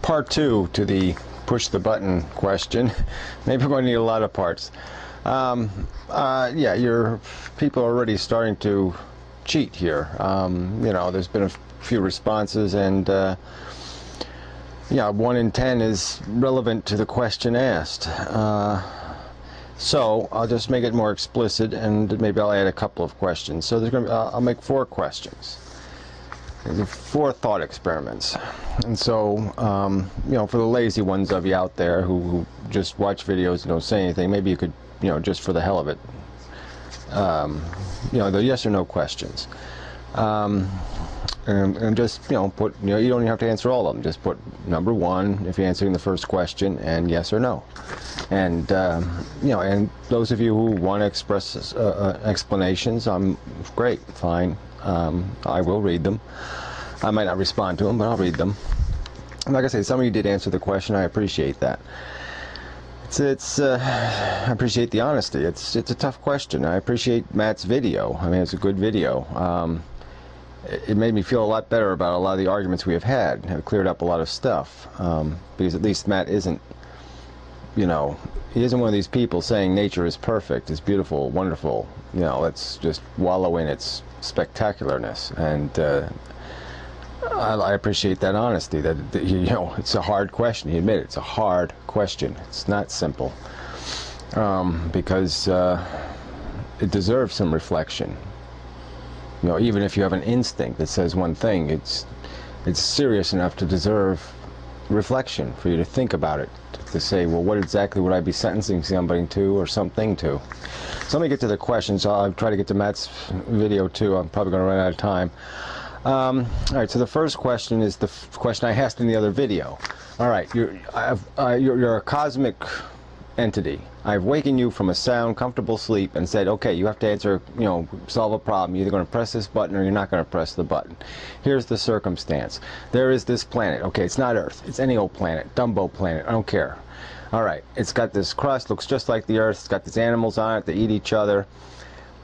part two to the push the button question. Maybe we're going to need a lot of parts. Yeah, your people are already starting to cheat here. You know, there's been a few responses, and yeah, 1 in 10 is relevant to the question asked. So I'll just make it more explicit, and maybe I'll add a couple of questions. So there's going to be, I'll make 4 questions. 4 thought experiments. And so, you know, for the lazy ones of you out there who just watch videos and don't say anything, maybe you could, you know, just for the hell of it, you know, the yes or no questions. And just, you know, put, you know, you don't even have to answer all of them. Just put number 1 if you're answering the first question, and yes or no. And, you know, and those of you who want to express explanations, great, fine. I will read them. I might not respond to them, but I'll read them. And like I say, some of you did answer the question. I appreciate that. I appreciate the honesty. It's a tough question. I appreciate Matt's video. I mean, it's a good video. It made me feel a lot better about a lot of the arguments we have had. Have cleared up a lot of stuff, because at least Matt isn't, you know, he isn't one of these people saying nature is perfect, it's beautiful, wonderful. You know, let's just wallow in its spectacularness. And I appreciate that honesty. That you know, it's a hard question. He admitted it's a hard question. It's not simple, because it deserves some reflection. You know, even if you have an instinct that says one thing, it's serious enough to deserve reflection, for you to think about it, to say, well, what exactly would I be sentencing somebody to, or something to? So let me get to the questions. I'll try to get to Matt's video too. I'm probably going to run out of time. All right, so the first question is the question I asked in the other video. All right, you're a cosmic entity. I've wakened you from a sound, comfortable sleep and said, okay, you have to answer, you know, solve a problem. You're either going to press this button or you're not going to press the button. Here's the circumstance. There is this planet. Okay, it's not Earth. It's any old planet. Dumbo planet. I don't care. All right, it's got this crust, looks just like the Earth. It's got these animals on it. They eat each other.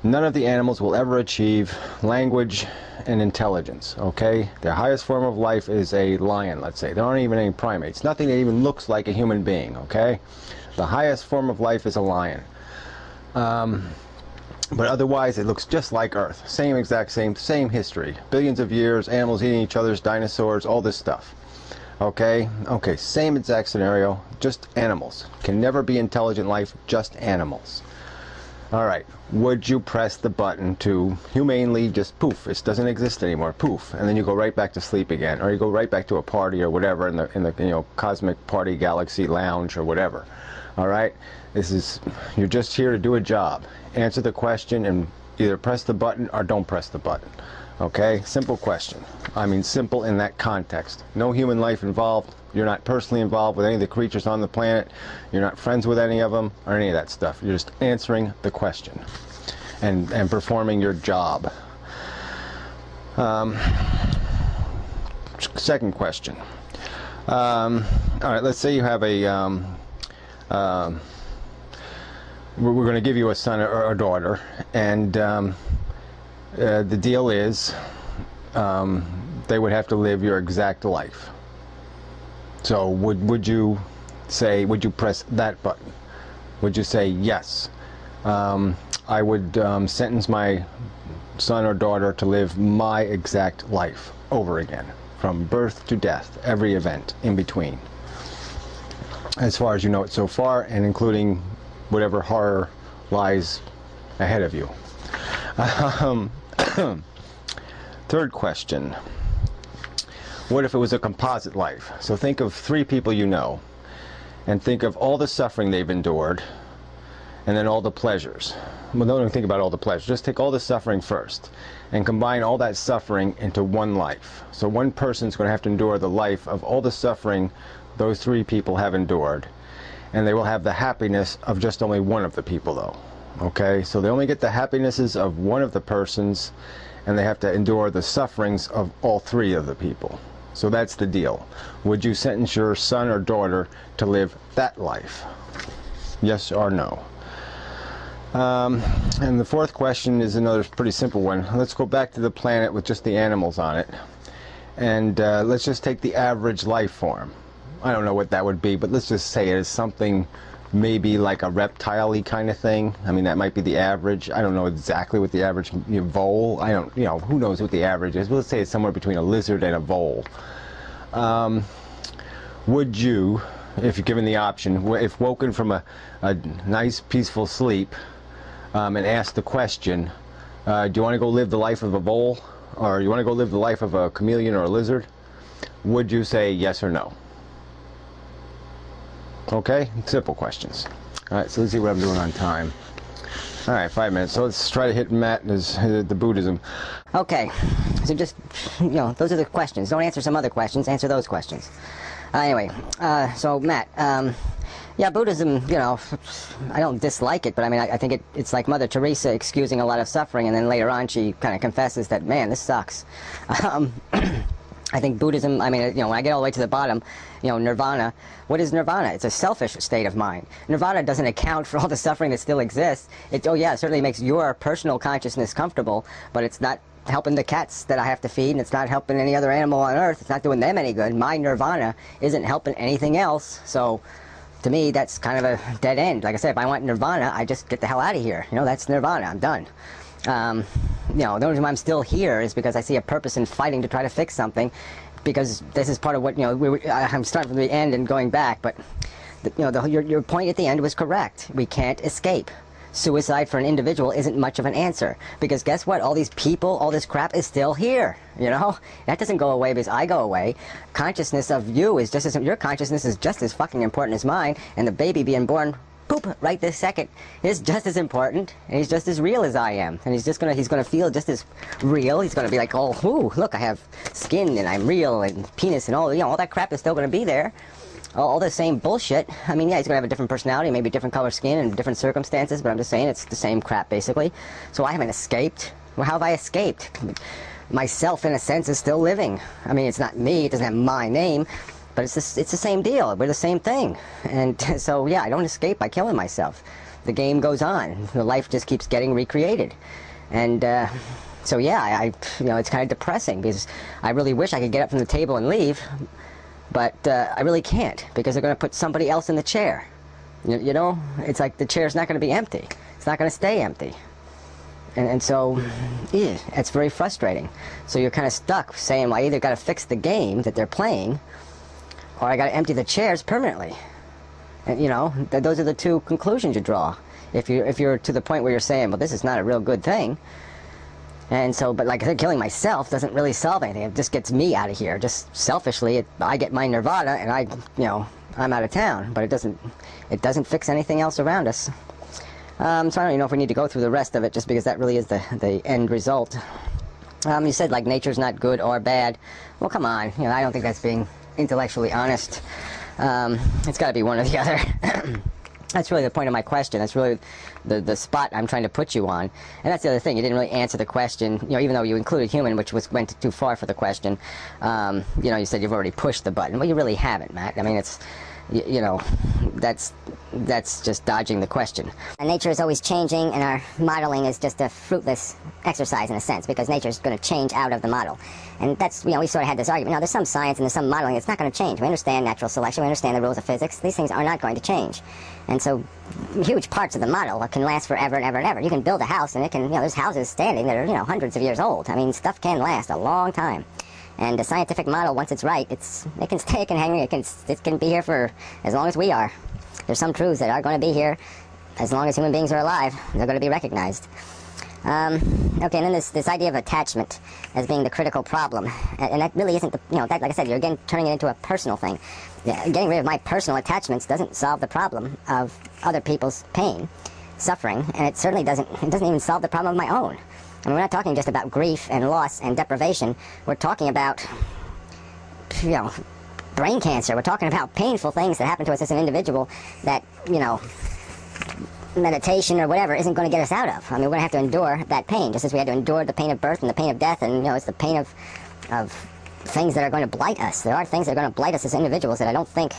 None of the animals will ever achieve language and intelligence, okay? Their highest form of life is a lion, let's say. There aren't even any primates. Nothing that even looks like a human being, okay? The highest form of life is a lion. But otherwise, it looks just like Earth. Same exact same history. Billions of years, animals eating each other's, dinosaurs, all this stuff. Okay? Okay, same exact scenario, just animals. Can never be intelligent life, just animals. All right, would you press the button to humanely just poof, it doesn't exist anymore, poof, and then you go right back to sleep again, or you go right back to a party or whatever in the you know, cosmic party galaxy lounge or whatever. All right, you're just here to do a job. Answer the question and either press the button or don't press the button. Okay, simple question. I mean, simple in that context. No human life involved. You're not personally involved with any of the creatures on the planet. You're not friends with any of them or any of that stuff. You're just answering the question and performing your job. Second question. All right, let's say you have a we're going to give you a son or a daughter, and the deal is they would have to live your exact life. So would you press that button? Would you say, yes, I would sentence my son or daughter to live my exact life over again, from birth to death, every event in between, as far as you know it so far, and including whatever horror lies ahead of you? Third question. What if it was a composite life? So think of 3 people you know, and think of all the suffering they've endured, and then all the pleasures. Well, don't even think about all the pleasures. Just take all the suffering first, and combine all that suffering into one life. So one person's going to have to endure the life of all the suffering those 3 people have endured, and they will have the happiness of just only one of the people, though. Okay, so they only get the happinesses of one of the persons, and they have to endure the sufferings of all 3 of the people. So that's the deal. Would you sentence your son or daughter to live that life? Yes or no? And the fourth question is another pretty simple one. Let's go back to the planet with just the animals on it, and let's just take the average life form. I don't know what that would be, but let's just say it is something maybe like a reptile-y kind of thing. I mean, that might be the average. I don't know exactly what the average vole, I don't, who knows what the average is, but let's say it's somewhere between a lizard and a vole. Would you, if you're given the option, if woken from a nice peaceful sleep and asked the question, do you want to go live the life of a vole, or do you want to go live the life of a chameleon or a lizard, would you say yes or no? Okay, simple questions. All right, so let's see what I'm doing on time. All right, 5 minutes. So let's try to hit Matt and the Buddhism. Okay, so just, those are the questions. Don't answer some other questions, answer those questions. Anyway, so Matt, yeah, Buddhism, I don't dislike it, but I mean, I think it's like Mother Teresa excusing a lot of suffering, and then later on she kind of confesses that, man, this sucks. I think Buddhism, I mean, when I get all the way to the bottom, nirvana, what is nirvana? It's a selfish state of mind. Nirvana doesn't account for all the suffering that still exists. Oh yeah, it certainly makes your personal consciousness comfortable, but it's not helping the cats that I have to feed, and it's not helping any other animal on earth. It's not doing them any good. My nirvana isn't helping anything else, so to me, that's kind of a dead end. Like I said, if I want nirvana, I just get the hell out of here. That's nirvana. I'm done. The only reason why I'm still here is because I see a purpose in fighting to try to fix something, because this is part of what, I'm starting from the end and going back, but, your point at the end was correct. We can't escape. Suicide for an individual isn't much of an answer, because guess what? All these people, all this crap is still here, That doesn't go away because I go away. Consciousness of you is just as, your consciousness is just as fucking important as mine, and the baby being born poop right this second is just as important, and he's just as real as I am, and he's gonna feel just as real. He's gonna be like, oh, ooh, look, I have skin and I'm real, and penis and all that crap is still gonna be there. All the same bullshit. I mean, yeah, he's gonna have a different personality, maybe different color skin and different circumstances, but I'm just saying it's the same crap basically. So I haven't escaped. Well, how have I escaped? Myself, in a sense, is still living. I mean, it's not me, it doesn't have my name, but it's the same deal. We're the same thing. And so, yeah, I don't escape by killing myself. The game goes on. The life just keeps getting recreated. And so, yeah, it's kind of depressing, because I really wish I could get up from the table and leave, but I really can't, because they're going to put somebody else in the chair. It's like the chair's not going to be empty. It's not going to stay empty. And so, yeah, it's very frustrating. So you're kind of stuck saying, well, I either got to fix the game that they're playing, or I got to empty the chairs permanently. And those are the two conclusions you draw. If you're to the point where you're saying, well, this is not a real good thing, and so, but like I said, killing myself doesn't really solve anything. It just gets me out of here. Just selfishly, I get my nirvana, and I'm out of town. But it doesn't fix anything else around us. So I don't even know if we need to go through the rest of it, just because that really is the end result. You said like nature's not good or bad. Well, come on. I don't think that's being intellectually honest. It's got to be one or the other. That's really the point of my question. That's really the spot I'm trying to put you on. And that's the other thing. You didn't really answer the question, even though you included human, which went too far for the question. You said you've already pushed the button. Well, you really haven't, Matt. I mean, it's, that's just dodging the question. And nature is always changing, and our modeling is just a fruitless exercise in a sense, because nature is going to change out of the model. And that's, we sort of had this argument. Now, there's some science and there's some modeling that's not going to change. We understand natural selection, we understand the rules of physics. These things are not going to change. And so, huge parts of the model can last forever and ever and ever. You can build a house, and it can, there's houses standing that are, hundreds of years old. I mean, stuff can last a long time. And the scientific model, once it's right, it can stay, it can hang, it can be here for as long as we are. There's some truths that are going to be here as long as human beings are alive. They're going to be recognized. Okay, and then this idea of attachment as being the critical problem, and that really isn't the, that, like I said, you're again turning it into a personal thing. Getting rid of my personal attachments doesn't solve the problem of other people's pain, suffering, and it certainly doesn't even solve the problem of my own. I mean, we're not talking just about grief and loss and deprivation. We're talking about, brain cancer. We're talking about painful things that happen to us as an individual that, meditation or whatever isn't going to get us out of. I mean, we're going to have to endure that pain, just as we had to endure the pain of birth and the pain of death, and, it's the pain of things that are going to blight us. There are things that are going to blight us as individuals that I don't think,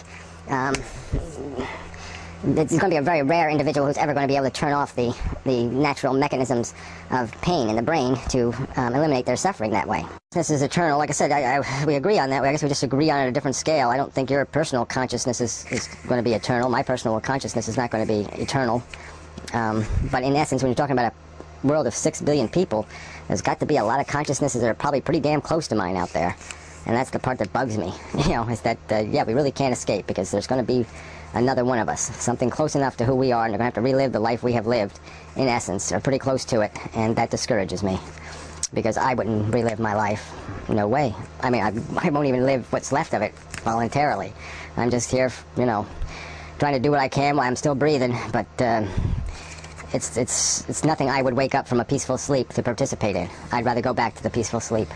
it's going to be a very rare individual who's ever going to be able to turn off the natural mechanisms of pain in the brain to eliminate their suffering that way. This is eternal. Like I said, we agree on that. I guess we just agree on it at a different scale. I don't think your personal consciousness is going to be eternal. My personal consciousness is not going to be eternal. But in essence, when you're talking about a world of 6 billion people, there's got to be a lot of consciousnesses that are probably pretty damn close to mine out there. And that's the part that bugs me, is that, yeah, we really can't escape, because there's going to be another one of us, something close enough to who we are, and they're going to have to relive the life we have lived, in essence, or pretty close to it, and that discourages me, because I wouldn't relive my life. No way. I mean, I won't even live what's left of it voluntarily. I'm just here, trying to do what I can while I'm still breathing, but it's nothing I would wake up from a peaceful sleep to participate in. I'd rather go back to the peaceful sleep.